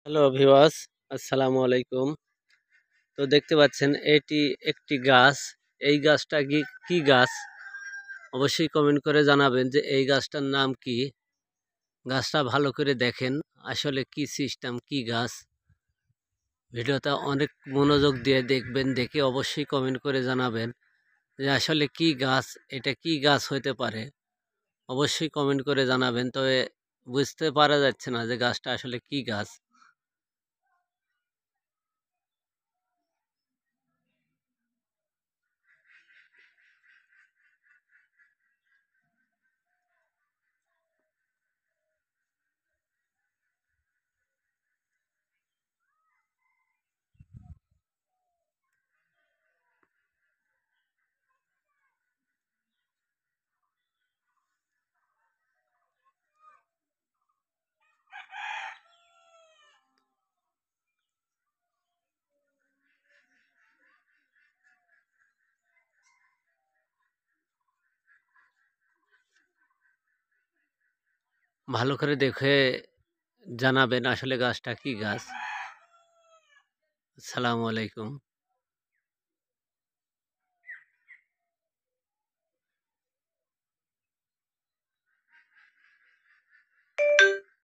Hello viewers, আসসালামু আলাইকুম। তো দেখতে পাচ্ছেন এটি একটি গাছ। এই গাছটা কি গাছ? অবশ্যই কমেন্ট করে জানাবেন যে এই গাছটার নাম কি? গাছটা ভালো করে দেখেন, আসলে কি সিস্টেম, কি গাছ? ভিডিওটা অনেক মনোযোগ দিয়ে দেখবেন, দেখে অবশ্যই কমেন্ট করে জানাবেন যে আসলে কি গাছ, এটা কি গাছ হইতে পারে? অবশ্যই কমেন্ট করে জানাবেন। তবে বুঝতে পারা যাচ্ছে না যে গাছটা আসলে কি গাছ? ভালো করে দেখে জানাবেন আসলে গাছটা কি গাছ? আসসালামু আলাইকুম।